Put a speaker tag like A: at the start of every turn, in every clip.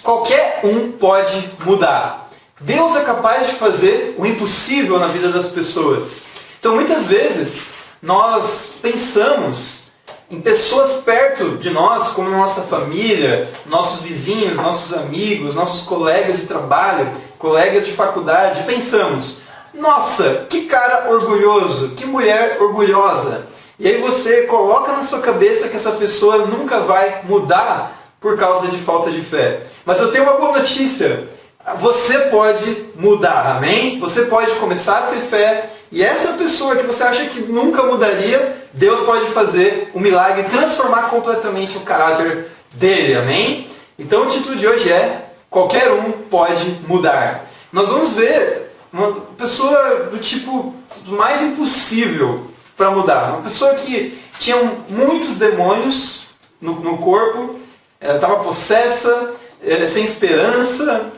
A: Qualquer um pode mudar. Deus é capaz de fazer o impossível na vida das pessoas. Então, muitas vezes, nós pensamos em pessoas perto de nós, como nossa família, nossos vizinhos, nossos amigos, nossos colegas de trabalho, colegas de faculdade. Pensamos, nossa, que cara orgulhoso, que mulher orgulhosa. E aí você coloca na sua cabeça que essa pessoa nunca vai mudar por causa de falta de fé. Mas eu tenho uma boa notícia. Você pode mudar, amém? Você pode começar a ter fé. E essa pessoa que você acha que nunca mudaria, Deus pode fazer um milagre e transformar completamente o caráter dele, amém? Então o título de hoje é Qualquer um pode mudar. Nós vamos ver uma pessoa do tipo mais impossível para mudar. Uma pessoa que tinha muitos demônios no corpo, ela estava possessa, sem esperança,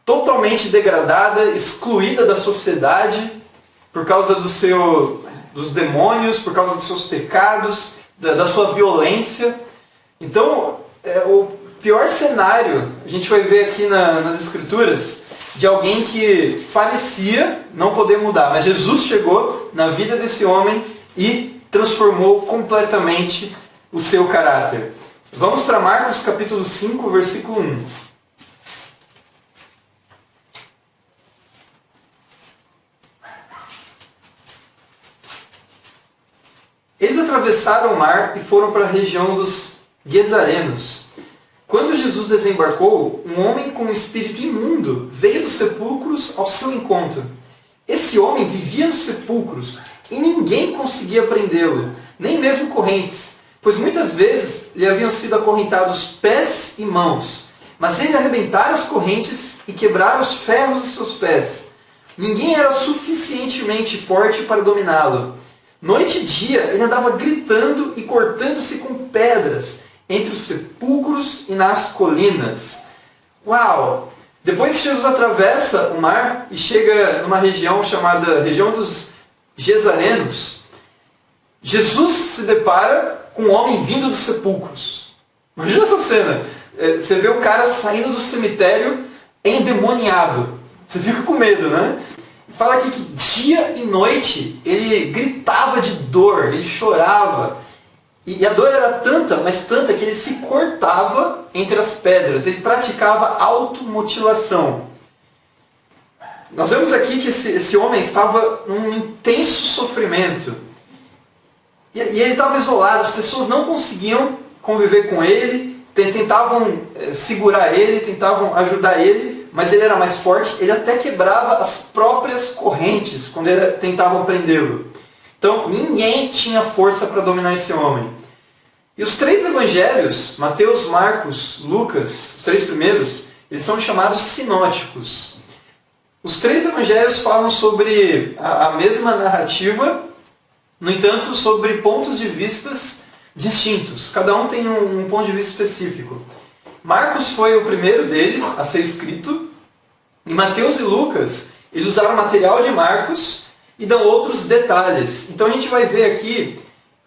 A: totalmente degradada, excluída da sociedade por causa dos demônios, por causa dos seus pecados, da sua violência. Então, o pior cenário, a gente vai ver aqui nas Escrituras, de alguém que parecia não poder mudar. Mas Jesus chegou na vida desse homem e transformou completamente o seu caráter. Vamos para Marcos capítulo 5, versículo 1. Eles atravessaram o mar e foram para a região dos Gesarenos. Quando Jesus desembarcou, um homem com um espírito imundo veio dos sepulcros ao seu encontro. Esse homem vivia nos sepulcros e ninguém conseguia prendê-lo, nem mesmo correntes, pois muitas vezes lhe haviam sido acorrentados pés e mãos. Mas ele arrebentara as correntes e quebrara os ferros dos seus pés. Ninguém era suficientemente forte para dominá-lo. Noite e dia ele andava gritando e cortando-se com pedras entre os sepulcros e nas colinas. Uau! Depois que Jesus atravessa o mar e chega numa região chamada região dos Gesarenos, Jesus se depara com um homem vindo dos sepulcros. Imagina essa cena. Você vê o cara saindo do cemitério endemoniado. Você fica com medo, né? Fala aqui que dia e noite ele gritava de dor, ele chorava. E a dor era tanta, mas tanta, que ele se cortava entre as pedras. Ele praticava automutilação. Nós vemos aqui que esse homem estava num intenso sofrimento. E ele estava isolado, as pessoas não conseguiam conviver com ele, tentavam segurar ele, tentavam ajudar ele, mas ele era mais forte, ele até quebrava as próprias correntes quando tentavam prendê-lo. Então, ninguém tinha força para dominar esse homem. E os três evangelhos, Mateus, Marcos, Lucas, os três primeiros, eles são chamados sinóticos. Os três evangelhos falam sobre a mesma narrativa, no entanto, sobre pontos de vistas distintos. Cada um tem um ponto de vista específico. Marcos foi o primeiro deles a ser escrito, e Mateus e Lucas, eles usaram o material de Marcos e dão outros detalhes. Então a gente vai ver aqui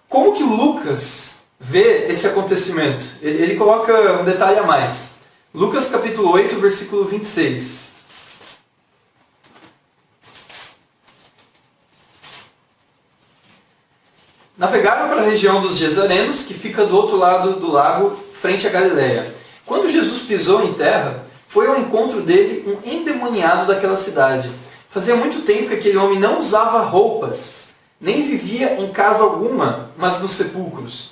A: como que Lucas vê esse acontecimento. Ele coloca um detalhe a mais. Lucas capítulo 8, versículo 26. Navegaram para a região dos Gesarenos, que fica do outro lado do lago, frente a Galiléia. Quando Jesus pisou em terra, foi ao encontro dele um endemoniado daquela cidade. Fazia muito tempo que aquele homem não usava roupas, nem vivia em casa alguma, mas nos sepulcros.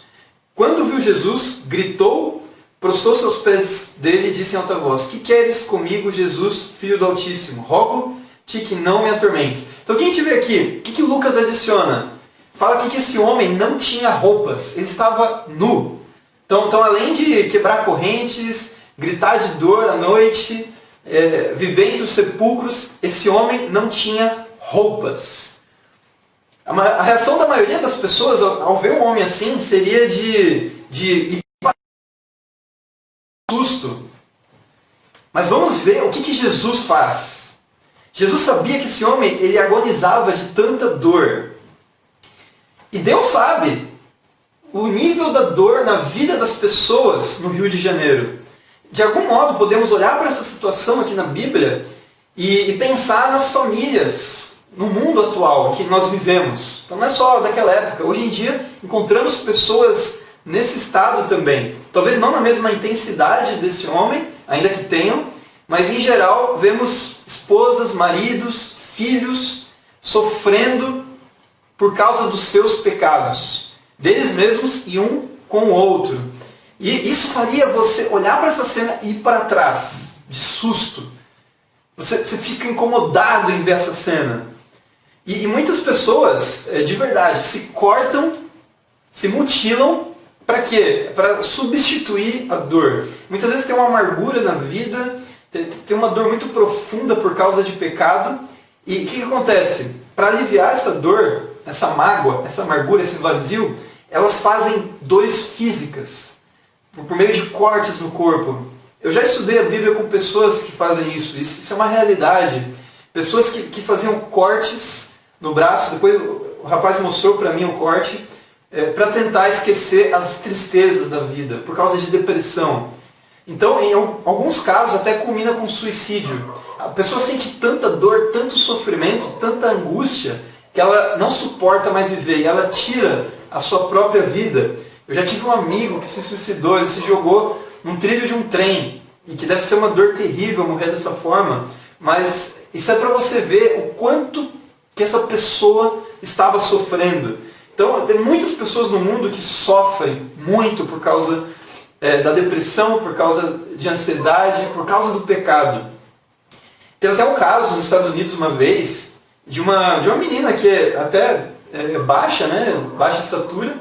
A: Quando viu Jesus, gritou, prostrou-se aos pés dele e disse em alta voz: Que queres comigo, Jesus, Filho do Altíssimo? Rogo-te que não me atormentes. Então o que a gente vê aqui? O que Lucas adiciona? Fala aqui que esse homem não tinha roupas, ele estava nu. Então além de quebrar correntes, gritar de dor à noite, viver entre os sepulcros, esse homem não tinha roupas. A reação da maioria das pessoas ao ver um homem assim seria de susto. Mas vamos ver o que Jesus faz. Jesus sabia que esse homem ele agonizava de tanta dor. E Deus sabe o nível da dor na vida das pessoas no Rio de Janeiro. de algum modo, podemos olhar para essa situação aqui na Bíblia e pensar nas famílias, no mundo atual que nós vivemos. Então não é só daquela época. Hoje em dia, encontramos pessoas nesse estado também. Talvez não na mesma intensidade desse homem, ainda que tenham, mas em geral vemos esposas, maridos, filhos sofrendo por causa dos seus pecados, deles mesmos e um com o outro. E isso faria você olhar para essa cena e ir para trás, de susto. Você fica incomodado em ver essa cena. E muitas pessoas, de verdade, se cortam, se mutilam, para quê? Para substituir a dor. Muitas vezes tem uma amargura na vida, tem uma dor muito profunda por causa de pecado. E o que acontece? Para aliviar essa dor, essa mágoa, essa amargura, esse vazio, elas fazem dores físicas, por meio de cortes no corpo. Eu já estudei a Bíblia com pessoas que fazem isso. Isso é uma realidade. Pessoas que faziam cortes no braço. Depois o rapaz mostrou para mim o corte, para tentar esquecer as tristezas da vida, por causa de depressão. Então, em alguns casos, até culmina com suicídio. A pessoa sente tanta dor, tanto sofrimento, tanta angústia, que ela não suporta mais viver e ela tira a sua própria vida. Eu já tive um amigo que se suicidou, ele se jogou num trilho de um trem, e que deve ser uma dor terrível morrer dessa forma, mas isso é para você ver o quanto que essa pessoa estava sofrendo. Então, tem muitas pessoas no mundo que sofrem muito por causa da depressão, por causa de ansiedade, por causa do pecado. Tem até um caso nos Estados Unidos uma vez, de uma menina que é até baixa, né? Baixa estatura.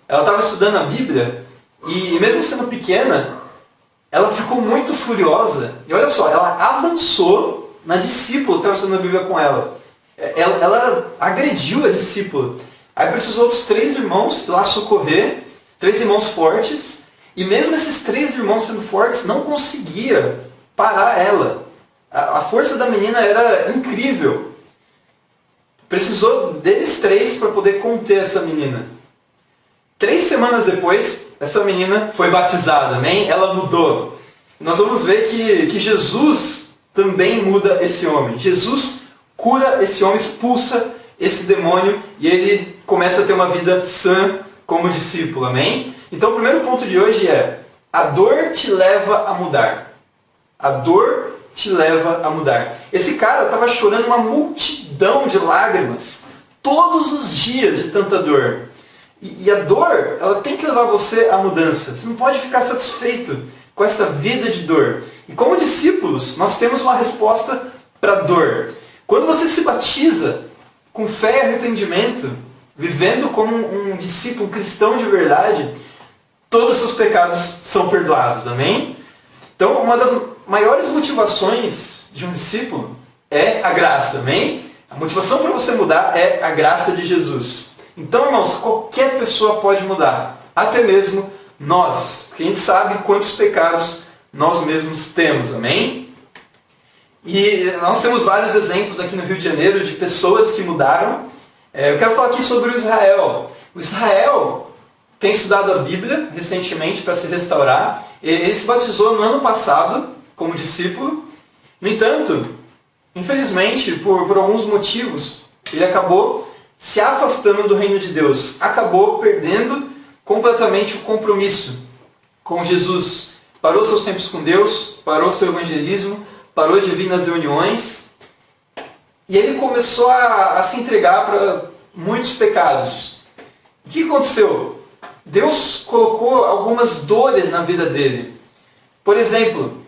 A: Ela estava estudando a Bíblia e mesmo sendo pequena, ela ficou muito furiosa. E olha só, ela avançou na discípula que estava estudando a Bíblia com ela. Ela agrediu a discípula. Aí precisou dos 3 irmãos ir lá socorrer, 3 irmãos fortes. E mesmo esses 3 irmãos sendo fortes, não conseguia parar ela. A força da menina era incrível. Precisou deles 3 para poder conter essa menina. 3 semanas depois, essa menina foi batizada, amém? Ela mudou. Nós vamos ver que Jesus também muda esse homem. Jesus cura esse homem, expulsa esse demônio e ele começa a ter uma vida sã como discípulo, amém? Então o primeiro ponto de hoje é: a dor te leva a mudar. A dor te leva a mudar. Esse cara estava chorando uma multidão de lágrimas todos os dias de tanta dor. E a dor, ela tem que levar você à mudança. Você não pode ficar satisfeito com essa vida de dor. E como discípulos, nós temos uma resposta para a dor. Quando você se batiza com fé e arrependimento, vivendo como um discípulo, um cristão de verdade, todos os seus pecados são perdoados, amém? Então, uma das maiores motivações de um discípulo é a graça, amém? A motivação para você mudar é a graça de Jesus. Então, irmãos, qualquer pessoa pode mudar, até mesmo nós, porque a gente sabe quantos pecados nós mesmos temos, amém? E nós temos vários exemplos aqui no Rio de Janeiro de pessoas que mudaram. Eu quero falar aqui sobre o Israel. O Israel tem estudado a Bíblia recentemente para se restaurar. Ele se batizou no ano passado como discípulo. No entanto, infelizmente, por alguns motivos, ele acabou se afastando do reino de Deus. Acabou perdendo completamente o compromisso com Jesus. Parou seus tempos com Deus, parou seu evangelismo, parou de vir nas reuniões. E ele começou a se entregar para muitos pecados. O que aconteceu? Deus colocou algumas dores na vida dele. Por exemplo,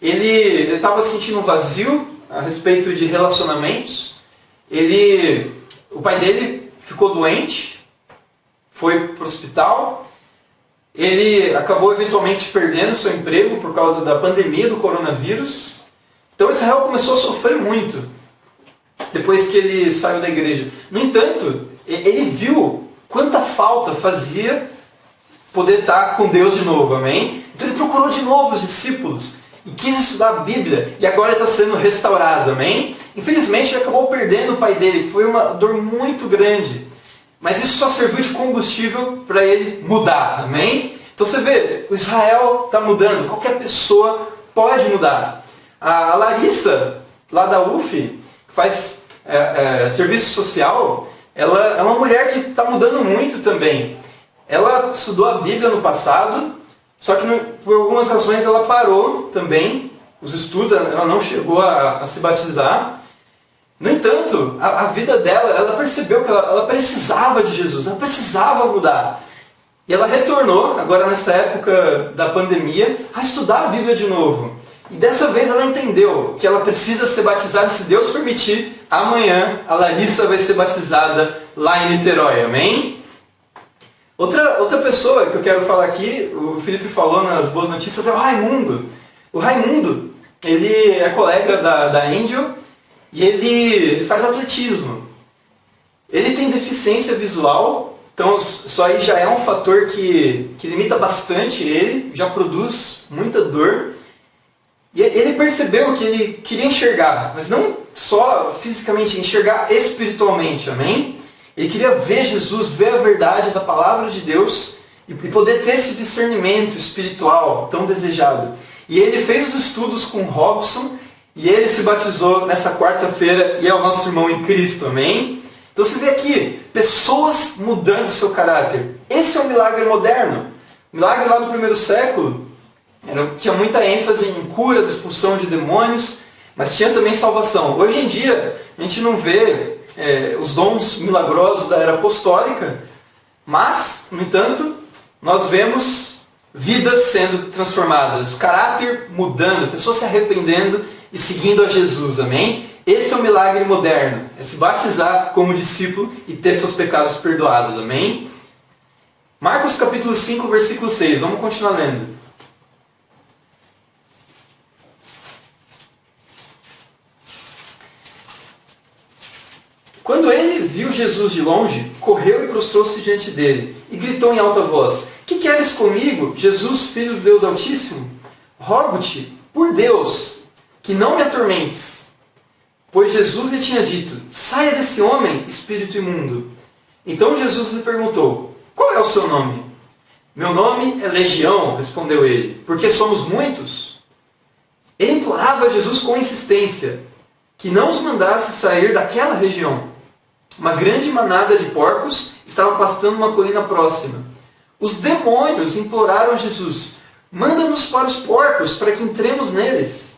A: ele estava sentindo um vazio a respeito de relacionamentos. O pai dele ficou doente, foi para o hospital. Ele acabou eventualmente perdendo seu emprego por causa da pandemia do coronavírus. Então Israel começou a sofrer muito depois que ele saiu da igreja. No entanto, ele viu quanta falta fazia poder estar com Deus de novo, amém? Então ele procurou de novo os discípulos e quis estudar a Bíblia, e agora está sendo restaurado, amém? Infelizmente ele acabou perdendo o pai dele, que foi uma dor muito grande, mas isso só serviu de combustível para ele mudar, amém? Então você vê, o Israel está mudando, qualquer pessoa pode mudar. A Larissa, lá da UF, que faz serviço social, ela é uma mulher que está mudando muito também. Ela estudou a Bíblia no passado, só que por algumas razões ela parou também os estudos, ela não chegou a se batizar. No entanto, a vida dela, ela percebeu que ela precisava de Jesus, ela precisava mudar. E ela retornou, agora nessa época da pandemia, a estudar a Bíblia de novo. E dessa vez ela entendeu que ela precisa ser batizada, e se Deus permitir, amanhã a Larissa vai ser batizada lá em Niterói, amém? Outra pessoa que eu quero falar aqui, o Felipe falou nas boas notícias, é o Raimundo. O Raimundo, ele é colega da Angel e ele faz atletismo. Ele tem deficiência visual, então isso aí já é um fator que limita bastante ele, já produz muita dor. E ele percebeu que ele queria enxergar, mas não só fisicamente, enxergar espiritualmente, amém? Ele queria ver Jesus, ver a verdade da palavra de Deus e poder ter esse discernimento espiritual tão desejado. E ele fez os estudos com Robson e ele se batizou nessa quarta-feira e é o nosso irmão em Cristo, amém? Então você vê aqui, pessoas mudando o seu caráter. Esse é um milagre moderno. O milagre lá do primeiro século tinha muita ênfase em curas, expulsão de demônios, mas tinha também salvação. Hoje em dia, a gente não vê os dons milagrosos da era apostólica, mas, no entanto, nós vemos vidas sendo transformadas, caráter mudando, pessoas se arrependendo e seguindo a Jesus, amém? Esse é o milagre moderno, é se batizar como discípulo e ter seus pecados perdoados, amém? Marcos capítulo 5, versículo 6, vamos continuar lendo. Quando ele viu Jesus de longe, correu e prostrou-se diante dele, e gritou em alta voz, que queres comigo, Jesus, Filho do Deus Altíssimo? Rogo-te, por Deus, que não me atormentes. Pois Jesus lhe tinha dito, saia desse homem, espírito imundo. Então Jesus lhe perguntou, qual é o seu nome? Meu nome é Legião, respondeu ele, porque somos muitos. Ele implorava a Jesus com insistência, que não os mandasse sair daquela região. Uma grande manada de porcos estava pastando uma colina próxima. Os demônios imploraram a Jesus, manda-nos para os porcos, para que entremos neles.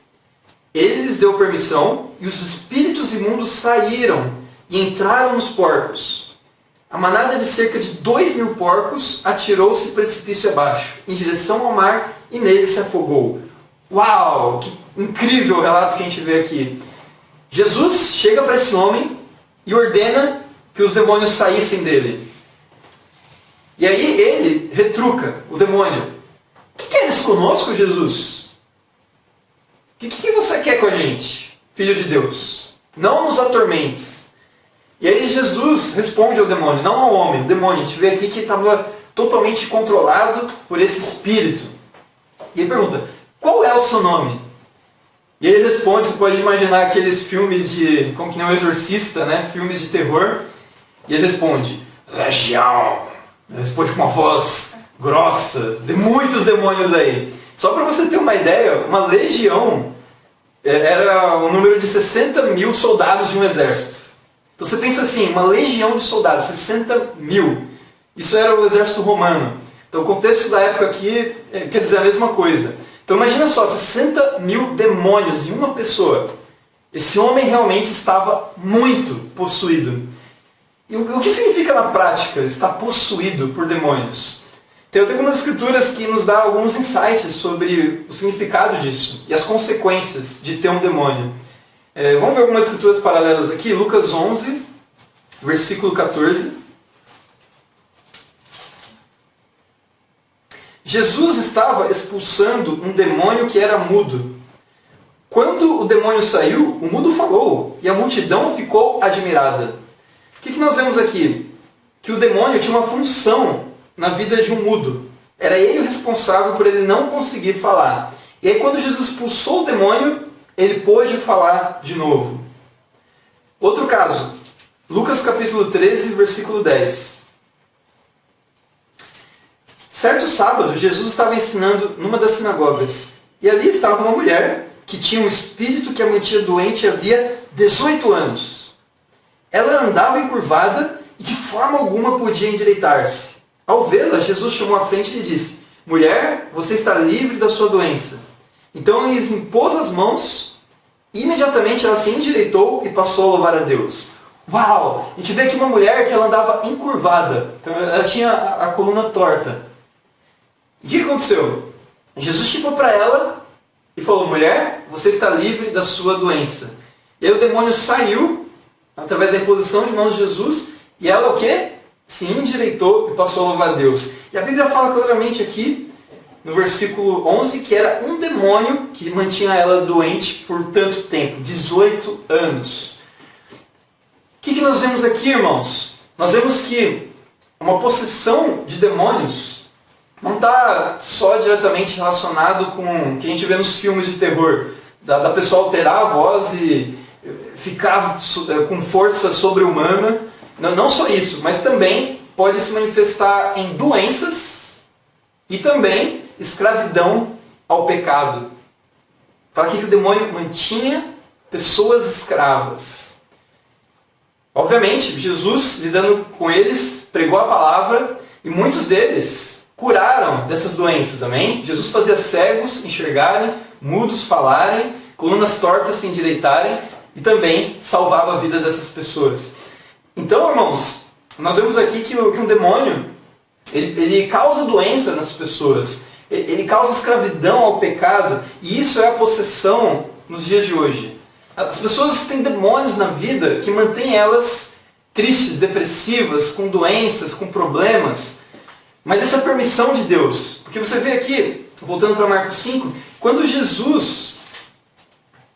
A: Ele lhes deu permissão, e os espíritos imundos saíram e entraram nos porcos. A manada de cerca de 2.000 porcos atirou-se precipício abaixo, em direção ao mar, e nele se afogou. Uau! Que incrível o relato que a gente vê aqui. Jesus chega para esse homem e ordena que os demônios saíssem dele. E aí ele retruca o demônio. O que queres conosco, Jesus? O que você quer com a gente, Filho de Deus? Não nos atormentes. E aí Jesus responde ao demônio, não ao homem. O demônio, a gente vê aqui que estava totalmente controlado por esse espírito. E ele pergunta, qual é o seu nome? E ele responde, você pode imaginar aqueles filmes de, como que nem um exorcista, né? Filmes de terror. E ele responde, Legião. Ele responde com uma voz grossa, tem muitos demônios aí. Só para você ter uma ideia, uma legião era o número de 60.000 soldados de um exército. Então você pensa assim, uma legião de soldados, 60.000. Isso era o exército romano. Então o contexto da época aqui quer dizer a mesma coisa. Então imagina só, 60.000 demônios em uma pessoa. Esse homem realmente estava muito possuído. E o que significa na prática estar possuído por demônios? Tem algumas escrituras que nos dão alguns insights sobre o significado disso e as consequências de ter um demônio. Vamos ver algumas escrituras paralelas aqui. Lucas 11, versículo 14. Jesus estava expulsando um demônio que era mudo. Quando o demônio saiu, o mudo falou e a multidão ficou admirada. O que nós vemos aqui? Que o demônio tinha uma função na vida de um mudo. Era ele o responsável por ele não conseguir falar. E aí quando Jesus expulsou o demônio, ele pôde falar de novo. Outro caso, Lucas capítulo 13, versículo 10. Certo sábado, Jesus estava ensinando numa das sinagogas. E ali estava uma mulher que tinha um espírito que a mantinha doente havia 18 anos. Ela andava encurvada e de forma alguma podia endireitar-se. Ao vê-la, Jesus chamou à frente e lhe disse: mulher, você está livre da sua doença. Então ele lhes impôs as mãos e imediatamente ela se endireitou e passou a louvar a Deus. Uau! A gente vê aqui uma mulher que ela andava encurvada. Então ela tinha a coluna torta. E o que aconteceu? Jesus chegou para ela e falou: mulher, você está livre da sua doença. E aí o demônio saiu através da imposição de mãos de Jesus e ela o quê? Se endireitou e passou a louvar a Deus. E a Bíblia fala claramente aqui, no versículo 11, que era um demônio que mantinha ela doente por tanto tempo, 18 anos. O que nós vemos aqui, irmãos? Nós vemos que uma possessão de demônios não está só diretamente relacionado com o que a gente vê nos filmes de terror, da pessoa alterar a voz e ficar com força sobre-humana. Não só isso, mas também pode se manifestar em doenças e também escravidão ao pecado. Fala aqui que o demônio mantinha pessoas escravas. Obviamente, Jesus, lidando com eles, pregou a palavra e muitos deles curaram dessas doenças, amém? Jesus fazia cegos enxergarem, mudos falarem, colunas tortas se endireitarem e também salvava a vida dessas pessoas. Então, irmãos, nós vemos aqui que um demônio, ele causa doença nas pessoas, ele causa escravidão ao pecado, e isso é a possessão nos dias de hoje. As pessoas têm demônios na vida que mantêm elas tristes, depressivas, com doenças, com problemas. Mas essa é a permissão de Deus. Porque você vê aqui, voltando para Marcos 5, quando Jesus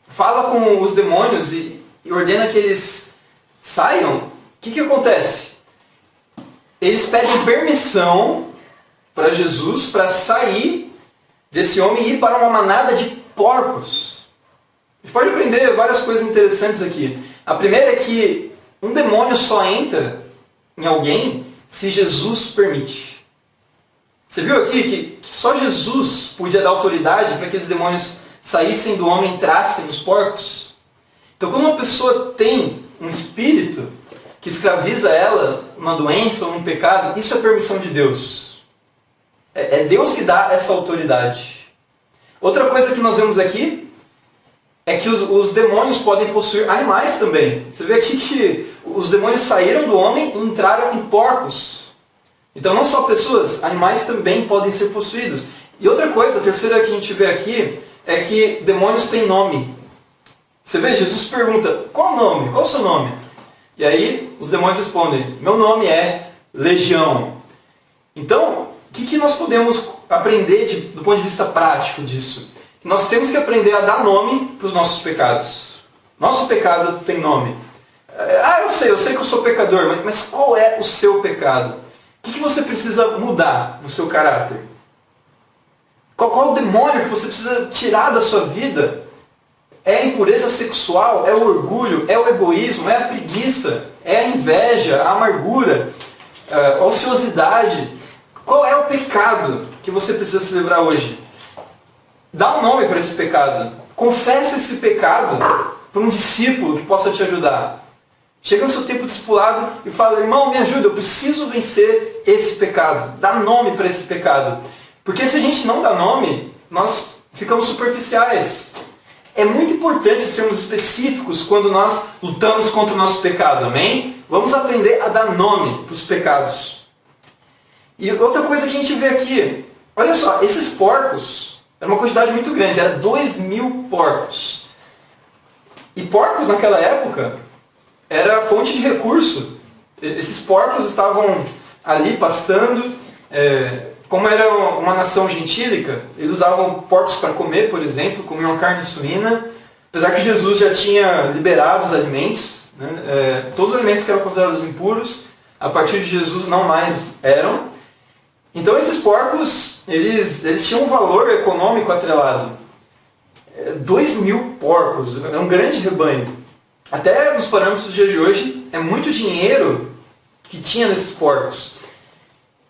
A: fala com os demônios e ordena que eles saiam, o que acontece? Eles pedem permissão para Jesus para sair desse homem e ir para uma manada de porcos. A gente pode aprender várias coisas interessantes aqui. A primeira é que um demônio só entra em alguém se Jesus permite. Você viu aqui que só Jesus podia dar autoridade para que aqueles demônios saíssem do homem e entrassem nos porcos? Então, quando uma pessoa tem um espírito que escraviza ela, uma doença ou um pecado, isso é permissão de Deus. É Deus que dá essa autoridade. Outra coisa que nós vemos aqui é que os demônios podem possuir animais também. Você vê aqui que os demônios saíram do homem e entraram em porcos. Então não só pessoas, animais também podem ser possuídos. E outra coisa, a terceira que a gente vê aqui, é que demônios têm nome. Você vê, Jesus pergunta: qual o nome? Qual o seu nome? E aí os demônios respondem: meu nome é Legião. Então, o que nós podemos aprender do ponto de vista prático disso? Nós temos que aprender a dar nome para os nossos pecados. Nosso pecado tem nome. Eu sei que eu sou pecador, mas qual é o seu pecado? O que você precisa mudar no seu caráter? Qual o demônio que você precisa tirar da sua vida? É a impureza sexual? É o orgulho? É o egoísmo? É a preguiça? É a inveja? A amargura? A ociosidade? Qual é o pecado que você precisa se livrar hoje? Dá um nome para esse pecado. Confessa esse pecado para um discípulo que possa te ajudar. Chega no seu tempo discipulado e fala: irmão, me ajuda, eu preciso vencer esse pecado. Dá nome para esse pecado. Porque se a gente não dá nome, nós ficamos superficiais. É muito importante sermos específicos quando nós lutamos contra o nosso pecado, amém? Vamos aprender a dar nome para os pecados. E outra coisa que a gente vê aqui, olha só, esses porcos, era uma quantidade muito grande, era 2.000 porcos. E porcos naquela época era fonte de recurso. Esses porcos estavam ali pastando. Como era uma nação gentílica, eles usavam porcos para comer, por exemplo, comiam carne suína. Apesar que Jesus já tinha liberado os alimentos, né? Todos os alimentos que eram considerados impuros, a partir de Jesus não mais eram. Então esses porcos, eles tinham um valor econômico atrelado. 2.000 porcos, é um grande rebanho. Até nos parâmetros dos dias de hoje, é muito dinheiro que tinha nesses porcos.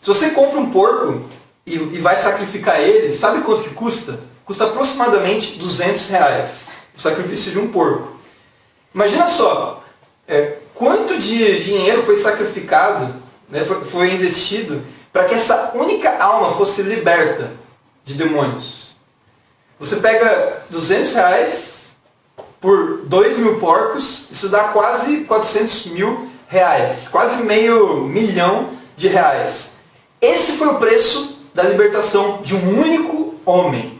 A: Se você compra um porco e vai sacrificar ele, sabe quanto que custa? Custa aproximadamente R$200, o sacrifício de um porco. Imagina só, quanto de dinheiro foi sacrificado, né, foi investido para que essa única alma fosse liberta de demônios. Você pega R$200 por 2.000 porcos, isso dá quase R$400.000, quase R$500.000. Esse foi o preço da libertação de um único homem.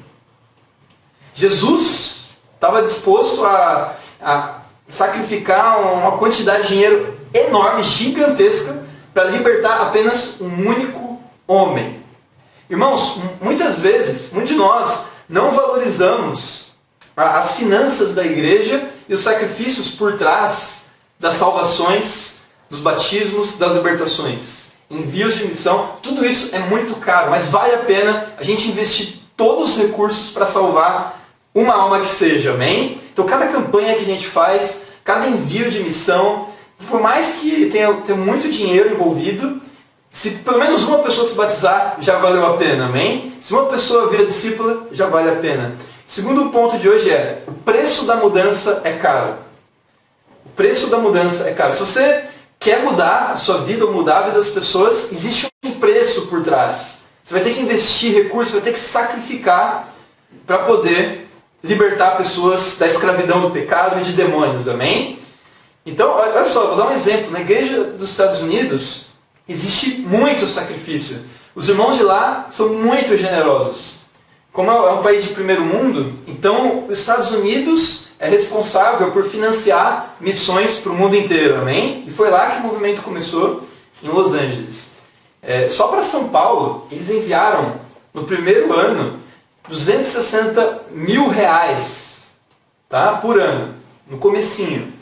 A: Jesus estava disposto a sacrificar uma quantidade de dinheiro enorme, gigantesca, para libertar apenas um único homem. Irmãos, muitas vezes, muitos de nós não valorizamos as finanças da igreja e os sacrifícios por trás das salvações, dos batismos, das libertações. Envios de missão, tudo isso é muito caro, mas vale a pena a gente investir todos os recursos para salvar uma alma que seja, amém? Então cada campanha que a gente faz, cada envio de missão, por mais que tenha muito dinheiro envolvido, se pelo menos uma pessoa se batizar, já valeu a pena, amém? Se uma pessoa vira discípula, já vale a pena. O segundo ponto de hoje é, o preço da mudança é caro. O preço da mudança é caro. Se você quer mudar a sua vida ou mudar a vida das pessoas, existe um preço por trás. Você vai ter que investir recursos, vai ter que sacrificar para poder libertar pessoas da escravidão do pecado e de demônios, amém? Então, olha só, vou dar um exemplo. Na igreja dos Estados Unidos, existe muito sacrifício. Os irmãos de lá são muito generosos. Como é um país de primeiro mundo, então os Estados Unidos é responsável por financiar missões para o mundo inteiro, amém? E foi lá que o movimento começou, em Los Angeles. Só para São Paulo, eles enviaram, no primeiro ano, R$260.000, tá? Por ano, no comecinho,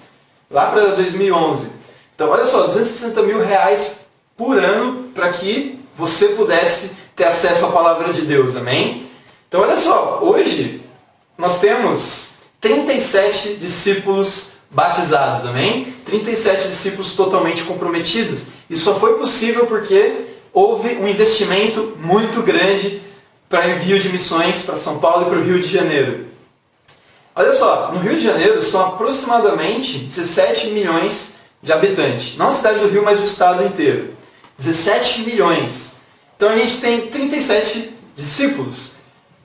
A: lá para 2011. Então, olha só, R$260.000 por ano para que você pudesse ter acesso à palavra de Deus, amém? Então, olha só, hoje nós temos 37 discípulos batizados, amém? 37 discípulos totalmente comprometidos. Isso só foi possível porque houve um investimento muito grande para envio de missões para São Paulo e para o Rio de Janeiro. Olha só, no Rio de Janeiro são aproximadamente 17 milhões de habitantes. Não a cidade do Rio, mas o estado inteiro. 17 milhões. Então a gente tem 37 discípulos.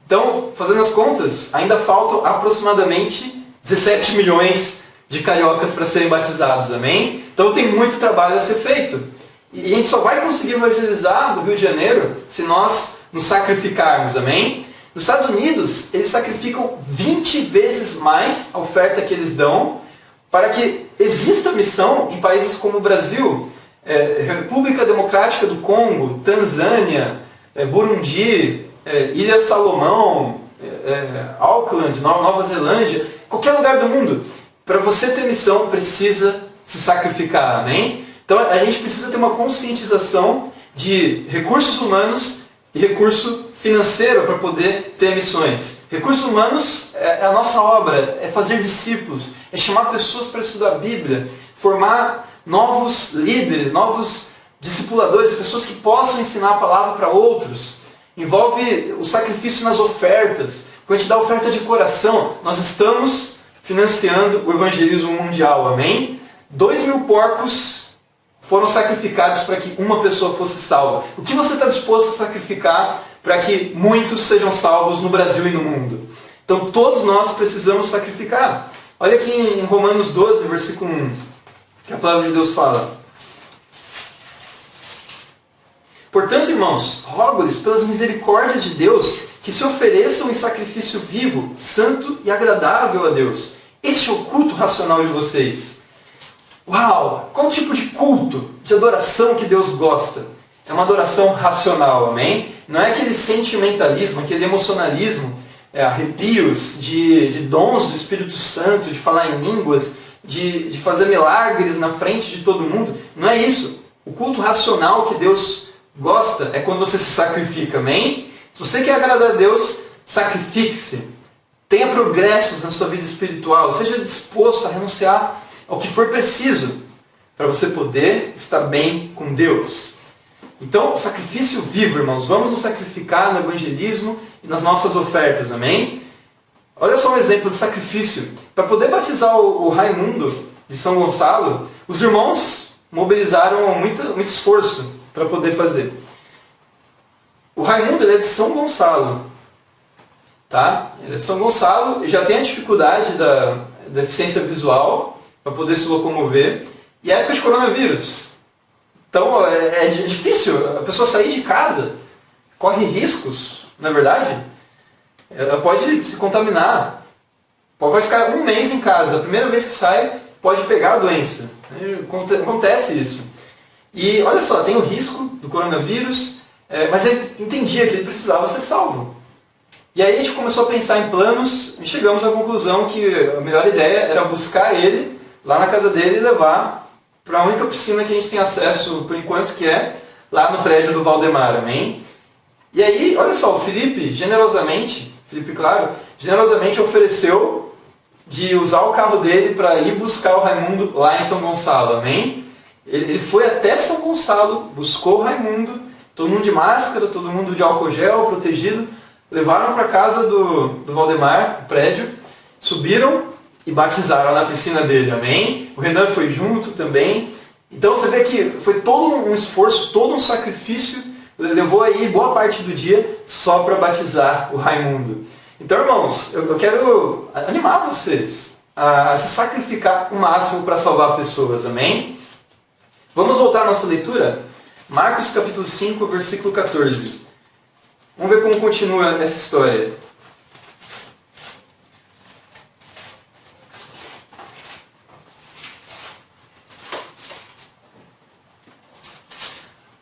A: Então, fazendo as contas, ainda faltam aproximadamente 17 milhões de cariocas para serem batizados, amém? Então tem muito trabalho a ser feito. E a gente só vai conseguir evangelizar no Rio de Janeiro se nós nos sacrificarmos, amém? Nos Estados Unidos, eles sacrificam 20 vezes mais a oferta que eles dão para que exista missão em países como o Brasil, República Democrática do Congo, Tanzânia, Burundi, Ilha Salomão, Auckland, Nova Zelândia, qualquer lugar do mundo. Para você ter missão, precisa se sacrificar, amém? Então a gente precisa ter uma conscientização de recursos humanos e recurso financeiro para poder ter missões. Recursos humanos é a nossa obra, é fazer discípulos, é chamar pessoas para estudar a Bíblia, formar novos líderes, novos discipuladores, pessoas que possam ensinar a palavra para outros. Envolve o sacrifício nas ofertas. Quando a gente dá oferta de coração, nós estamos financiando o evangelismo mundial, amém? 2.000 porcos foram sacrificados para que uma pessoa fosse salva. O que você está disposto a sacrificar para que muitos sejam salvos no Brasil e no mundo? Então todos nós precisamos sacrificar. Olha aqui em Romanos 12, versículo 1, que a palavra de Deus fala. Portanto, irmãos, rogo-lhes pelas misericórdias de Deus que se ofereçam em sacrifício vivo, santo e agradável a Deus. Este é o culto racional de vocês. Uau! Qual tipo de culto, de adoração que Deus gosta? É uma adoração racional, amém? Não é aquele sentimentalismo, aquele emocionalismo, arrepios de dons do Espírito Santo, de falar em línguas, de fazer milagres na frente de todo mundo. Não é isso. O culto racional que Deus gosta é quando você se sacrifica, amém? Se você quer agradar a Deus, sacrifique-se. Tenha progressos na sua vida espiritual. Seja disposto a renunciar ao que for preciso para você poder estar bem com Deus. Então, sacrifício vivo, irmãos. Vamos nos sacrificar no evangelismo e nas nossas ofertas, amém? Olha só um exemplo de sacrifício. Para poder batizar o Raimundo de São Gonçalo, os irmãos mobilizaram muito esforço para poder fazer. O Raimundo ele é de São Gonçalo. Tá? Ele é de São Gonçalo e já tem a dificuldade da deficiência visual para poder se locomover. E é época de coronavírus. Então é difícil a pessoa sair de casa. Corre riscos, não é verdade? Ela pode se contaminar. Pode ficar um mês em casa. A primeira vez que sai, pode pegar a doença. Acontece isso. E olha só, tem o risco do coronavírus, mas ele entendia que ele precisava ser salvo. E aí a gente começou a pensar em planos e chegamos à conclusão que a melhor ideia era buscar ele lá na casa dele e levar para a única piscina que a gente tem acesso por enquanto, que é lá no prédio do Valdemar, amém? E aí, olha só, o Felipe Claro, generosamente ofereceu de usar o carro dele para ir buscar o Raimundo lá em São Gonçalo, amém? Ele foi até São Gonçalo, buscou o Raimundo, todo mundo de máscara, todo mundo de álcool gel, protegido, levaram para a casa do Valdemar, o prédio, subiram e batizaram na piscina dele, amém? O Renan foi junto também. Então você vê que foi todo um esforço, todo um sacrifício, levou aí boa parte do dia só para batizar o Raimundo. Então, irmãos, eu quero animar vocês a se sacrificar o máximo para salvar pessoas, amém? Vamos voltar à nossa leitura? Marcos capítulo 5, versículo 14. Vamos ver como continua essa história.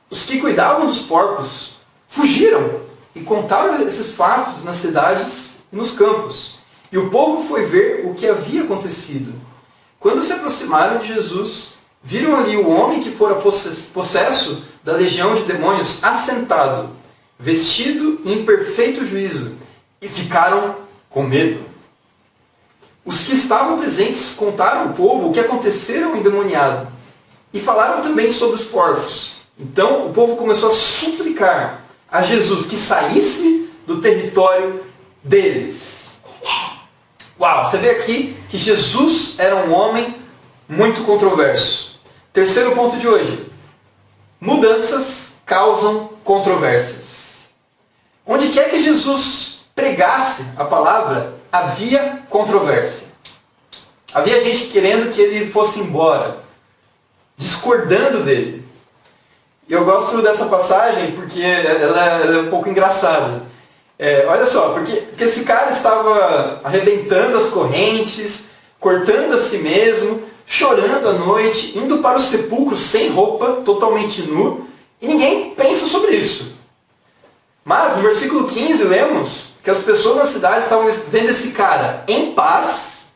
A: Os que cuidavam dos porcos fugiram e contaram esses fatos nas cidades e nos campos. E o povo foi ver o que havia acontecido. Quando se aproximaram de Jesus, viram ali o homem que fora possesso da legião de demônios assentado, vestido em perfeito juízo, e ficaram com medo. Os que estavam presentes contaram ao povo o que acontecera ao endemoniado, e falaram também sobre os porcos. Então o povo começou a suplicar a Jesus que saísse do território deles. Uau, você vê aqui que Jesus era um homem muito controverso. Terceiro ponto de hoje. Mudanças causam controvérsias. Onde quer que Jesus pregasse a palavra, havia controvérsia. Havia gente querendo que ele fosse embora, discordando dele. E eu gosto dessa passagem porque ela é um pouco engraçada. Olha só, porque esse cara estava arrebentando as correntes, cortando a si mesmo, chorando à noite, indo para o sepulcro sem roupa, totalmente nu, e ninguém pensa sobre isso. Mas no versículo 15 lemos que as pessoas na cidade estavam vendo esse cara em paz,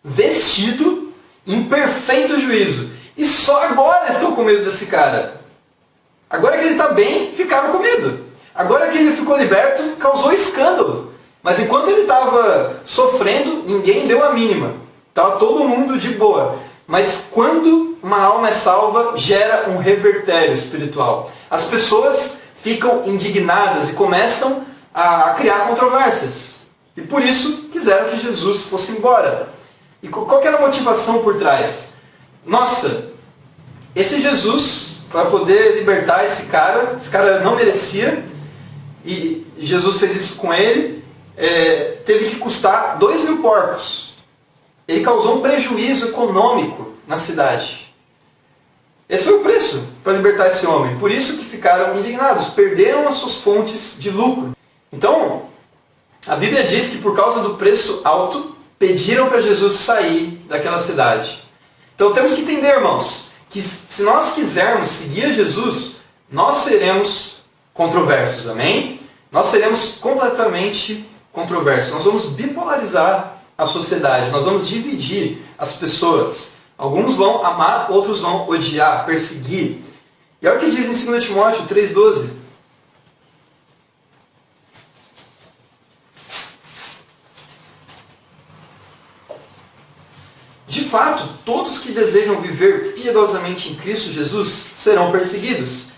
A: vestido, em perfeito juízo. E só agora estão com medo desse cara. Agora que ele está bem, ficaram com medo. Agora que ele ficou liberto, causou escândalo. Mas enquanto ele estava sofrendo, ninguém deu a mínima. Estava todo mundo de boa. Mas quando uma alma é salva, gera um revertério espiritual. As pessoas ficam indignadas e começam a criar controvérsias. E por isso quiseram que Jesus fosse embora. E qual que era a motivação por trás? Nossa, esse Jesus, para poder libertar esse cara não merecia, e Jesus fez isso com ele, teve que custar 2.000 porcos. Ele causou um prejuízo econômico na cidade. Esse foi o preço para libertar esse homem. Por isso que ficaram indignados, perderam as suas fontes de lucro. Então, a Bíblia diz que por causa do preço alto, pediram para Jesus sair daquela cidade. Então temos que entender, irmãos, que se nós quisermos seguir a Jesus, nós seremos controversos, amém? Nós seremos completamente controversos. Nós vamos bipolarizar a sociedade, nós vamos dividir as pessoas. Alguns vão amar, outros vão odiar, perseguir. E olha o que diz em 2 Timóteo 3,12. De fato, todos que desejam viver piedosamente em Cristo Jesus serão perseguidos.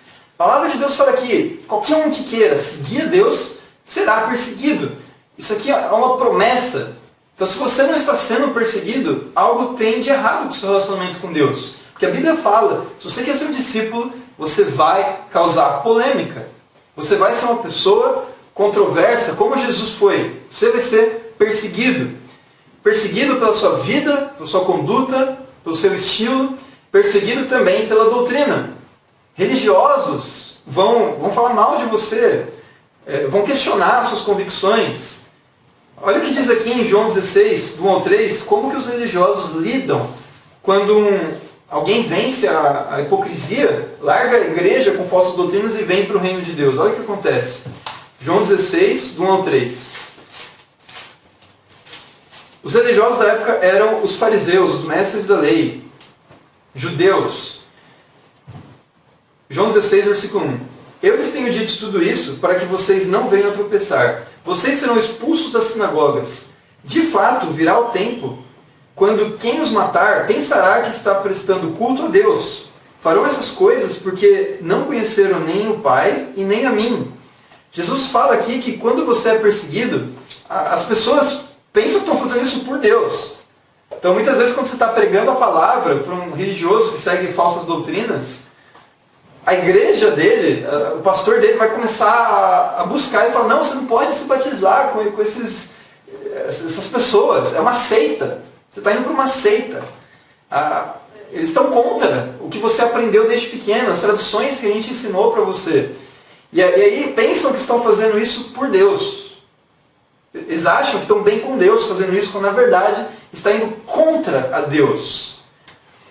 A: A palavra de Deus fala que qualquer um que queira seguir a Deus será perseguido. Isso aqui é uma promessa. Então, se você não está sendo perseguido, algo tem de errado com o seu relacionamento com Deus. Porque a Bíblia fala, se você quer ser um discípulo, você vai causar polêmica. Você vai ser uma pessoa controversa, como Jesus foi. Você vai ser perseguido. Perseguido pela sua vida, pela sua conduta, pelo seu estilo. Perseguido também pela doutrina. Religiosos vão falar mal de você. Vão questionar suas convicções. Olha o que diz aqui em João 16, do 1 ao 3, como que os religiosos lidam quando alguém vence a hipocrisia, larga a igreja com falsas doutrinas e vem para o reino de Deus. Olha o que acontece. João 16, do 1 ao 3. Os religiosos da época eram os fariseus, os mestres da lei, judeus. João 16, versículo 1. Eu lhes tenho dito tudo isso para que vocês não venham a tropeçar. Vocês serão expulsos das sinagogas. De fato, virá o tempo quando quem os matar pensará que está prestando culto a Deus. Farão essas coisas porque não conheceram nem o Pai e nem a mim. Jesus fala aqui que quando você é perseguido, as pessoas pensam que estão fazendo isso por Deus. Então, muitas vezes, quando você está pregando a palavra para um religioso que segue falsas doutrinas, a igreja dele, o pastor dele vai começar a buscar e falar, não, você não pode se batizar com essas pessoas. É uma seita. Você está indo para uma seita. Eles estão contra o que você aprendeu desde pequeno, as tradições que a gente ensinou para você. E aí pensam que estão fazendo isso por Deus. Eles acham que estão bem com Deus fazendo isso, quando na verdade está indo contra a Deus.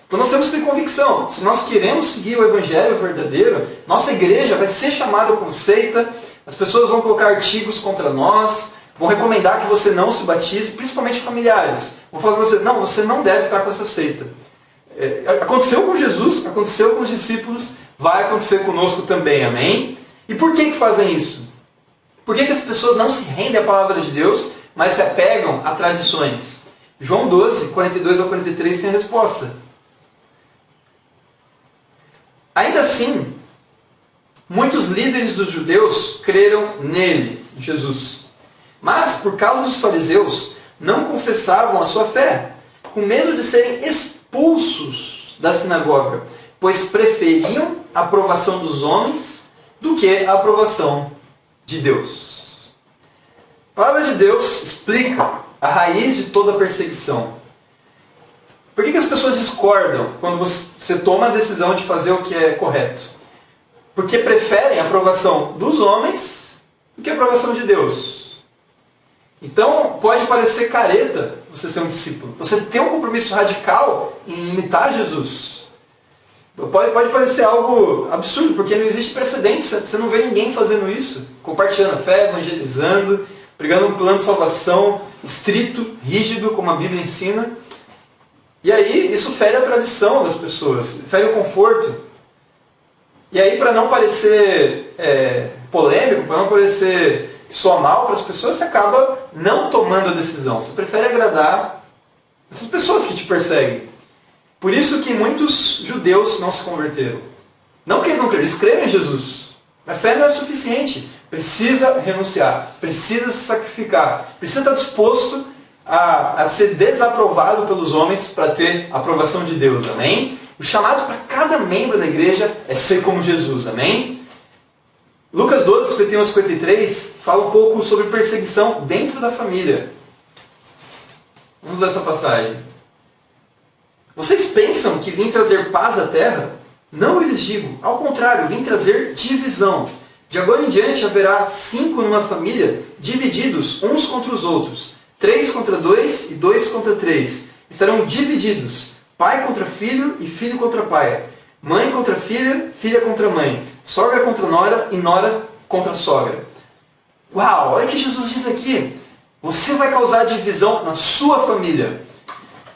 A: Então nós temos que ter convicção. Se nós queremos seguir o Evangelho verdadeiro, nossa igreja vai ser chamada como seita, as pessoas vão colocar artigos contra nós, vão recomendar que você não se batize, principalmente familiares. Vão falar para você, não, você não deve estar com essa seita. Aconteceu com Jesus, aconteceu com os discípulos, vai acontecer conosco também, amém? E por que fazem isso? Por que as pessoas não se rendem à palavra de Deus, mas se apegam a tradições? João 12, 42 ao 43 tem a resposta. Ainda assim, muitos líderes dos judeus creram nele, em Jesus. Mas, por causa dos fariseus, não confessavam a sua fé, com medo de serem expulsos da sinagoga, pois preferiam a aprovação dos homens do que a aprovação de Deus. A palavra de Deus explica a raiz de toda perseguição. Por que as pessoas discordam quando você toma a decisão de fazer o que é correto? Porque preferem a aprovação dos homens do que a aprovação de Deus. Então, pode parecer careta você ser um discípulo. Você tem um compromisso radical em imitar Jesus. Pode parecer algo absurdo, porque não existe precedente. Você não vê ninguém fazendo isso. Compartilhando a fé, evangelizando, pregando um plano de salvação estrito, rígido, como a Bíblia ensina. E aí, isso fere a tradição das pessoas, fere o conforto. E aí, para não parecer polêmico, para não parecer que soa mal para as pessoas, você acaba não tomando a decisão. Você prefere agradar essas pessoas que te perseguem. Por isso que muitos judeus não se converteram. Não que eles não creram, eles creram em Jesus. A fé não é suficiente. Precisa renunciar, precisa se sacrificar, precisa estar disposto a ser desaprovado pelos homens para ter a aprovação de Deus, amém? O chamado para cada membro da igreja é ser como Jesus, amém? Lucas 12, 51 a 53, fala um pouco sobre perseguição dentro da família. Vamos ler essa passagem. Vocês pensam que vim trazer paz à terra? Não, eu lhes digo, ao contrário, vim trazer divisão. De agora em diante haverá 5 numa família, divididos uns contra os outros. 3 contra 2 e 2 contra 3. Estarão divididos. Pai contra filho e filho contra pai. Mãe contra filha, filha contra mãe. Sogra contra nora e nora contra sogra. Uau, olha o que Jesus diz aqui. Você vai causar divisão na sua família.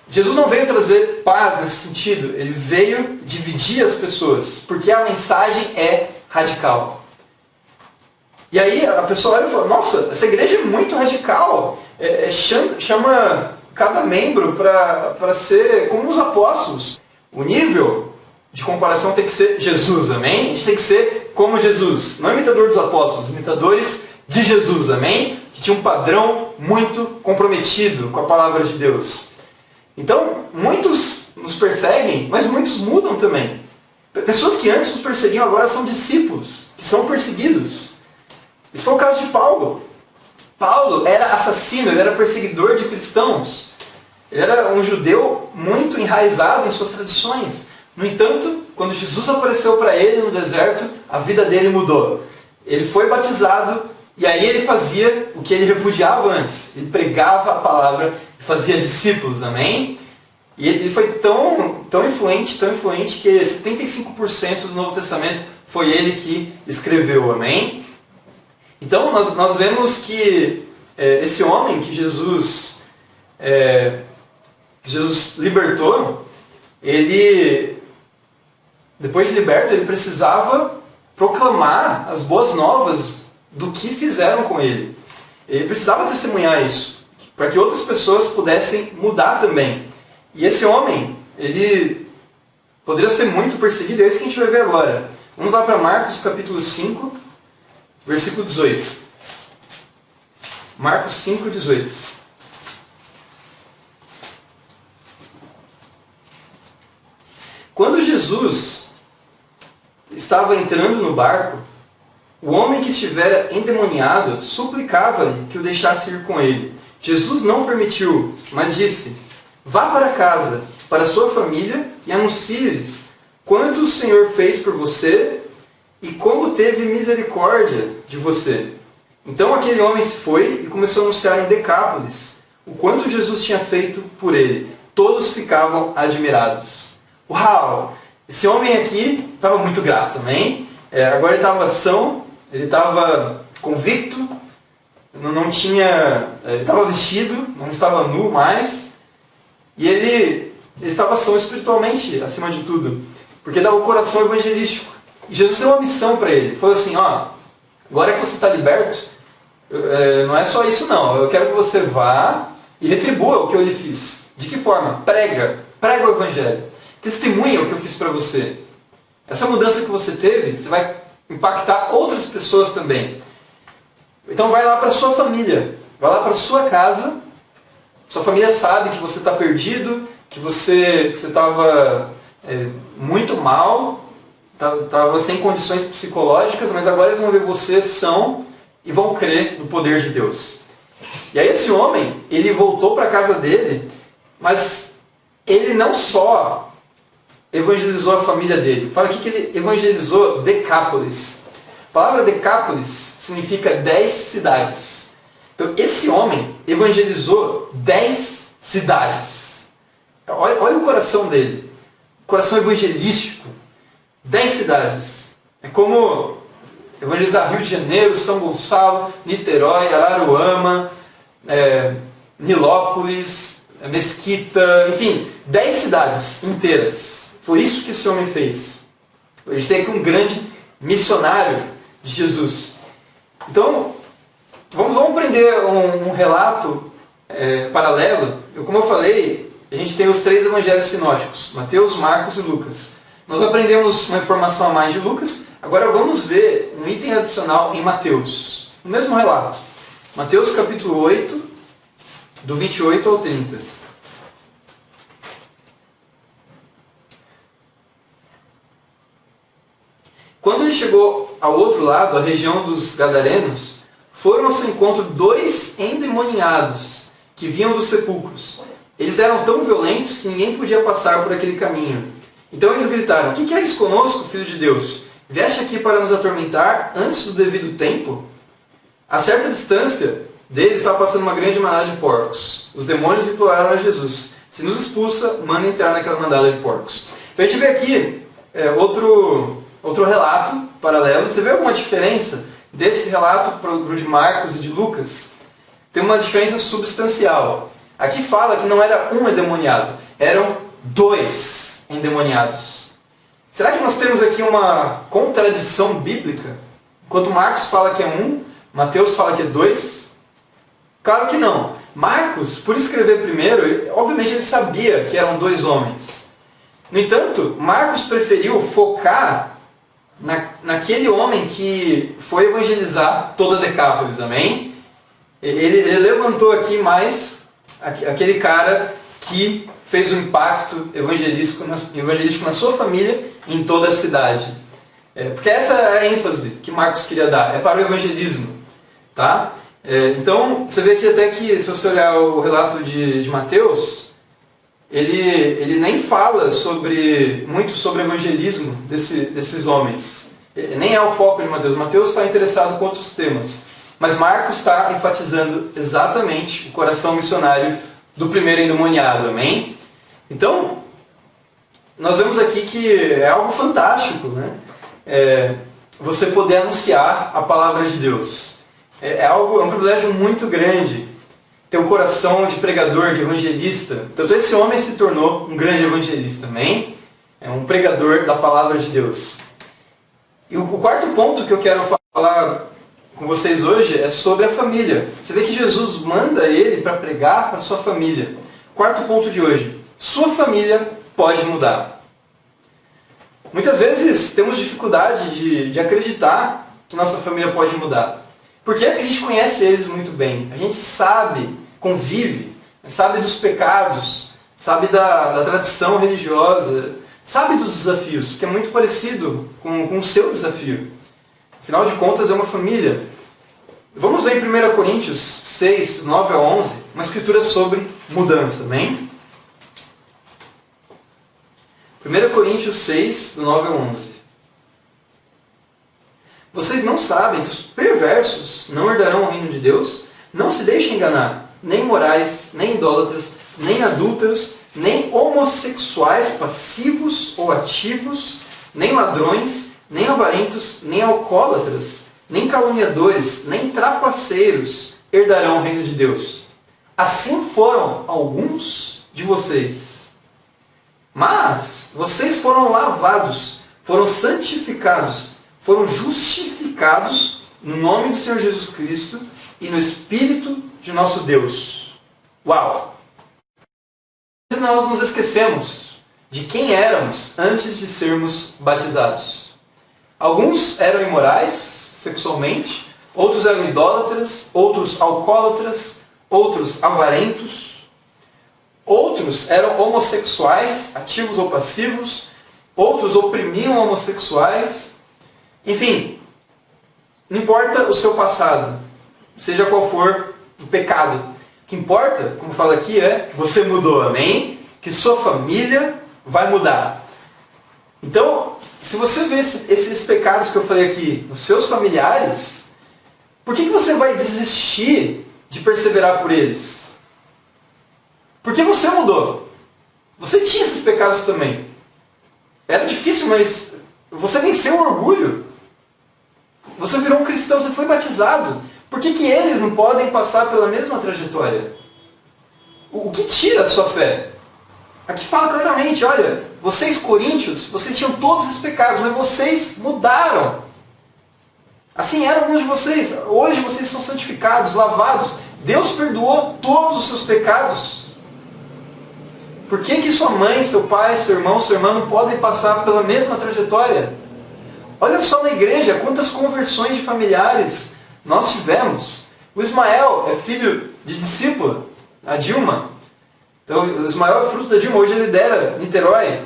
A: Jesus não veio trazer paz nesse sentido. Ele veio dividir as pessoas. Porque a mensagem é radical. E aí a pessoa olha e fala, nossa, essa igreja é muito radical. Chama cada membro para ser como os apóstolos. O nível de comparação tem que ser Jesus, amém? A gente tem que ser como Jesus. Não imitador dos apóstolos, imitadores de Jesus, amém? Que tinha um padrão muito comprometido com a palavra de Deus. Então, muitos nos perseguem, mas muitos mudam também. Pessoas que antes nos perseguiam agora são discípulos, que são perseguidos. Esse foi o caso de Paulo. Paulo era assassino, ele era perseguidor de cristãos. Ele era um judeu muito enraizado em suas tradições. No entanto, quando Jesus apareceu para ele no deserto, a vida dele mudou. Ele foi batizado e aí ele fazia o que ele repudiava antes. Ele pregava a palavra e fazia discípulos, amém? E ele foi tão influente que 75% do Novo Testamento foi ele que escreveu, amém? Então nós vemos que esse homem que Jesus libertou, ele, depois de liberto, ele precisava proclamar as boas novas do que fizeram com ele. Ele precisava testemunhar isso, para que outras pessoas pudessem mudar também. E esse homem, ele poderia ser muito perseguido, é isso que a gente vai ver agora. Vamos lá para Marcos capítulo 5, versículo 18. Marcos 5, 18. Quando Jesus estava entrando no barco, o homem que estivera endemoniado suplicava-lhe que o deixasse ir com ele. Jesus não permitiu, mas disse: vá para casa, para sua família, e anuncie-lhes quanto o Senhor fez por você e como teve misericórdia de você. Então aquele homem se foi e começou a anunciar em Decápolis o quanto Jesus tinha feito por ele. Todos ficavam admirados. Uau! Esse homem aqui estava muito grato, amém? Agora ele estava são, ele estava convicto, ele estava vestido, não estava nu mais, e ele estava são espiritualmente, acima de tudo, porque dava o coração evangelístico. E Jesus deu uma missão para ele. Ele falou assim, agora que você está liberto, não é só isso não, eu quero que você vá e retribua o que eu lhe fiz. De que forma? Prega o evangelho. Testemunha o que eu fiz para você. Essa mudança que você teve, você vai impactar outras pessoas também. Então vai lá para a sua família, vai lá para a sua casa. Sua família sabe que você está perdido, que você estava muito mal, estava sem condições psicológicas, mas agora eles vão ver você são e vão crer no poder de Deus. E aí esse homem, ele voltou para a casa dele, mas ele não só evangelizou a família dele. Fala aqui que ele evangelizou Decápolis. A palavra Decápolis significa 10 cidades. Então esse homem evangelizou 10 cidades. Olha o coração dele. Coração evangelístico. 10 cidades. É como evangelizar Rio de Janeiro, São Gonçalo, Niterói, Araruama, Nilópolis, Mesquita, enfim, 10 cidades inteiras. Foi isso que esse homem fez. A gente tem aqui um grande missionário de Jesus. Então, vamos aprender um relato paralelo. Como eu falei, a gente tem os 3 evangelhos sinóticos, Mateus, Marcos e Lucas. Nós aprendemos uma informação a mais de Lucas, agora vamos ver um item adicional em Mateus. O mesmo relato. Mateus capítulo 8, do 28 ao 30. Quando ele chegou ao outro lado, a região dos Gadarenos, foram ao seu encontro 2 endemoniados que vinham dos sepulcros. Eles eram tão violentos que ninguém podia passar por aquele caminho. Então eles gritaram: "Que queres conosco, Filho de Deus? Vieste aqui para nos atormentar antes do devido tempo?" A certa distância deles estava passando uma grande manada de porcos. Os demônios imploraram a Jesus: "Se nos expulsa, manda entrar naquela manada de porcos." Então a gente vê aqui outro relato paralelo. Você vê alguma diferença desse relato para o de Marcos e de Lucas? Tem uma diferença substancial. Aqui fala que não era um endemoniado, eram 2 endemoniados. Será que nós temos aqui uma contradição bíblica? Enquanto Marcos fala que é 1, Mateus fala que é 2? Claro que não. Marcos, por escrever primeiro, obviamente ele sabia que eram 2 homens. No entanto, Marcos preferiu focar naquele homem que foi evangelizar toda Decápolis, amém? Ele levantou aqui mais aquele cara que fez um impacto evangelístico na sua família e em toda a cidade. Porque essa é a ênfase que Marcos queria dar, é para o evangelismo. Tá? Então, você vê aqui até que, se você olhar o relato de Mateus, ele nem fala muito sobre o evangelismo desses homens. Nem é o foco de Mateus. Mateus está interessado com outros temas. Mas Marcos está enfatizando exatamente o coração missionário do primeiro endemoniado. Amém? Então, nós vemos aqui que é algo fantástico, né? Você poder anunciar a palavra de Deus. É um privilégio muito grande ter um coração de pregador, de evangelista. Então esse homem se tornou um grande evangelista, amém? É um pregador da palavra de Deus. E o quarto ponto que eu quero falar com vocês hoje é sobre a família. Você vê que Jesus manda ele para pregar para a sua família. Quarto ponto de hoje. Sua família pode mudar. Muitas vezes temos dificuldade de acreditar que nossa família pode mudar. Porque a gente conhece eles muito bem. A gente sabe, convive, sabe dos pecados, sabe da tradição religiosa, sabe dos desafios, que é muito parecido com o seu desafio. Afinal de contas, é uma família. Vamos ver em 1 Coríntios 6, 9 a 11, uma escritura sobre mudança, amém? 1 Coríntios 6, do 9 a 11. Vocês não sabem que os perversos não herdarão o reino de Deus? Não se deixem enganar. Nem imorais, nem idólatras, nem adúlteros, nem homossexuais passivos ou ativos, nem ladrões, nem avarentos, nem alcoólatras, nem caluniadores, nem trapaceiros herdarão o reino de Deus. Assim foram alguns de vocês. Mas vocês foram lavados, foram santificados, foram justificados no nome do Senhor Jesus Cristo e no Espírito de nosso Deus. Uau! Nós nos esquecemos de quem éramos antes de sermos batizados. Alguns eram imorais sexualmente, outros eram idólatras, outros alcoólatras, outros avarentos, outros eram homossexuais, ativos ou passivos, outros oprimiam homossexuais. Enfim, não importa o seu passado, seja qual for o pecado. O que importa, como fala aqui, é que você mudou, amém? Que sua família vai mudar. Então, se você vê esses pecados que eu falei aqui nos seus familiares, por que você vai desistir de perseverar por eles? Porque você mudou. Você tinha esses pecados também. Era difícil, mas você venceu o orgulho. Você virou um cristão, você foi batizado. Por que eles não podem passar pela mesma trajetória? O que tira a sua fé? Aqui fala claramente, olha, vocês coríntios, vocês tinham todos esses pecados, mas vocês mudaram. Assim eram alguns de vocês. Hoje vocês são santificados, lavados. Deus perdoou todos os seus pecados. Por que sua mãe, seu pai, seu irmão, sua irmã não podem passar pela mesma trajetória? Olha só na igreja, quantas conversões de familiares nós tivemos. O Ismael é filho de discípula, a Dilma. Então, o Ismael é fruto da Dilma, hoje ele lidera Niterói.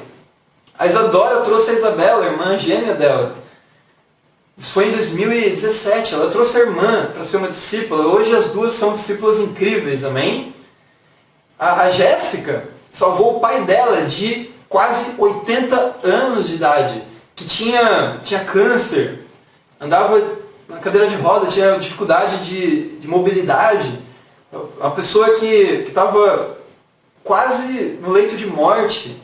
A: A Isadora trouxe a Isabela, a irmã gêmea dela. Isso foi em 2017, ela trouxe a irmã para ser uma discípula. Hoje as duas são discípulas incríveis, amém? A Jéssica salvou o pai dela de quase 80 anos de idade, que tinha câncer, andava na cadeira de roda, tinha dificuldade de mobilidade. Uma pessoa que estava quase no leito de morte.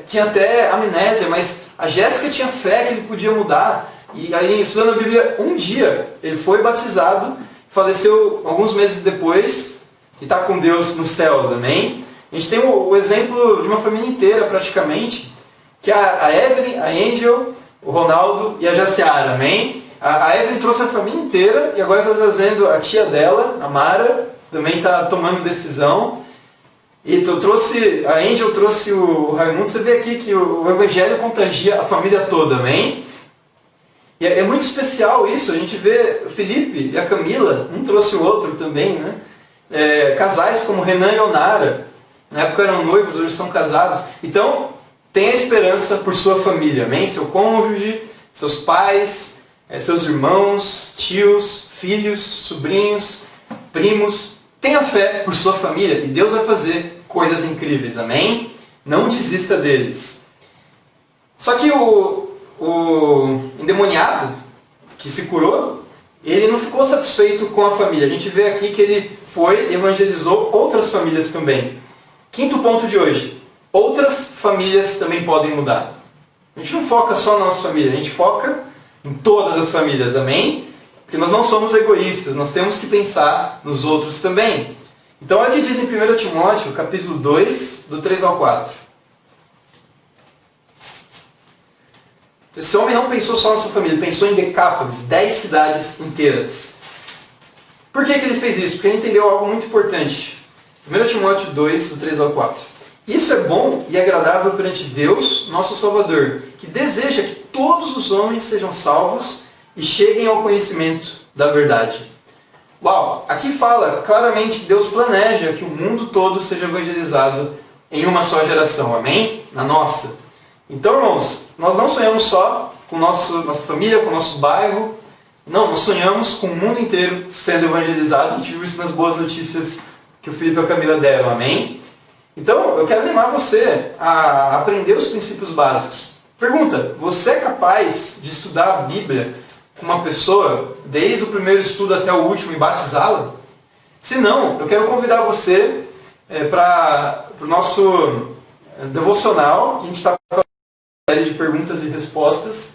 A: Tinha até amnésia, mas a Jéssica tinha fé que ele podia mudar. E aí, estudando a Bíblia, um dia ele foi batizado, faleceu alguns meses depois e está com Deus nos céus, amém? A gente tem o exemplo de uma família inteira, praticamente, que é a Evelyn, a Angel, o Ronaldo e a Jaciara, amém? A Evelyn trouxe a família inteira e agora está trazendo a tia dela, a Mara, também está tomando decisão. E a Angel trouxe o Raimundo, você vê aqui que o Evangelho contagia a família toda, amém? E é muito especial isso, a gente vê o Felipe e a Camila, um trouxe o outro também, né? Casais como Renan e Onara, na época eram noivos, hoje são casados. Então, tenha esperança por sua família, amém? Seu cônjuge, seus pais, seus irmãos, tios, filhos, sobrinhos, primos. Tenha fé por sua família e Deus vai fazer coisas incríveis, amém? Não desista deles. Só que o endemoniado que se curou, ele não ficou satisfeito com a família. A gente vê aqui que ele foi e evangelizou outras famílias também. Quinto ponto de hoje. Outras famílias também podem mudar. A gente não foca só na nossa família, a gente foca em todas as famílias, amém? Porque nós não somos egoístas, nós temos que pensar nos outros também. Então olha o que diz em 1 Timóteo, capítulo 2, do 3 ao 4. Esse homem não pensou só na sua família, pensou em Decápolis, 10 cidades inteiras. Por que ele fez isso? Porque ele entendeu algo muito importante. 1 Timóteo 2, do 3 ao 4. Isso é bom e agradável perante Deus, nosso Salvador, que deseja que todos os homens sejam salvos e cheguem ao conhecimento da verdade. Uau! Aqui fala claramente que Deus planeja que o mundo todo seja evangelizado em uma só geração, amém? Na nossa. Então, irmãos, nós não sonhamos só com nossa família, com o nosso bairro. Não, nós sonhamos com o mundo inteiro sendo evangelizado. A gente viu isso nas boas notícias que o Felipe e a Camila deram, amém? Então, eu quero animar você a aprender os princípios básicos. Pergunta, você é capaz de estudar a Bíblia com uma pessoa, desde o primeiro estudo até o último, e batizá-la? Se não, eu quero convidar você para o nosso devocional, que a gente está fazendo uma série de perguntas e respostas,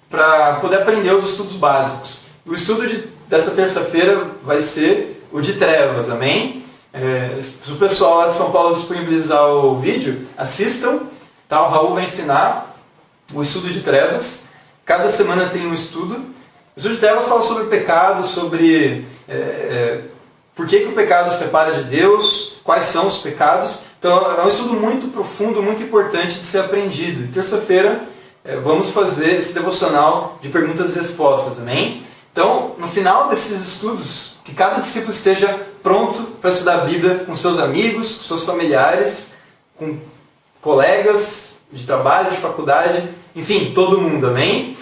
A: para poder aprender os estudos básicos. O estudo dessa terça-feira vai ser o de trevas, amém? Se o pessoal lá de São Paulo disponibilizar o vídeo, assistam. Tá? O Raul vai ensinar o estudo de trevas. Cada semana tem um estudo. O estudo de trevas fala sobre o pecado, sobre por que o pecado separa de Deus, quais são os pecados. Então é um estudo muito profundo, muito importante de ser aprendido. E terça-feira vamos fazer esse devocional de perguntas e respostas, amém? Então, no final desses estudos, que cada discípulo esteja pronto para estudar a Bíblia com seus amigos, com seus familiares, com colegas de trabalho, de faculdade, enfim, todo mundo, amém?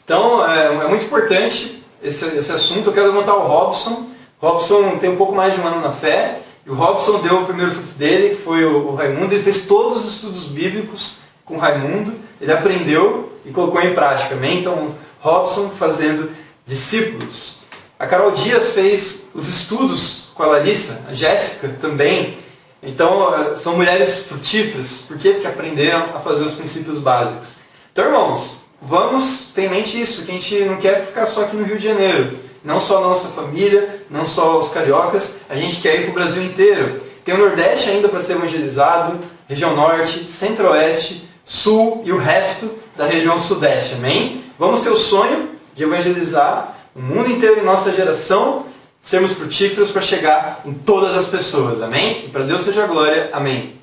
A: Então, é muito importante esse assunto. Eu quero levantar o Robson. O Robson tem um pouco mais de um ano na fé, e o Robson deu o primeiro fruto dele, que foi o Raimundo. Ele fez todos os estudos bíblicos com o Raimundo, ele aprendeu e colocou em prática, amém? Então, Robson fazendo discípulos. A Carol Dias fez os estudos com a Larissa, a Jéssica também. Então, são mulheres frutíferas. Por quê? Porque aprenderam a fazer os princípios básicos. Então, irmãos, vamos ter em mente isso, que a gente não quer ficar só aqui no Rio de Janeiro. Não só a nossa família, não só os cariocas, a gente quer ir para o Brasil inteiro. Tem o Nordeste ainda para ser evangelizado, região Norte, Centro-Oeste, Sul e o resto da região Sudeste, amém? Vamos ter o sonho de evangelizar o mundo inteiro em nossa geração, sermos frutíferos para chegar em todas as pessoas, amém? E para Deus seja a glória, amém.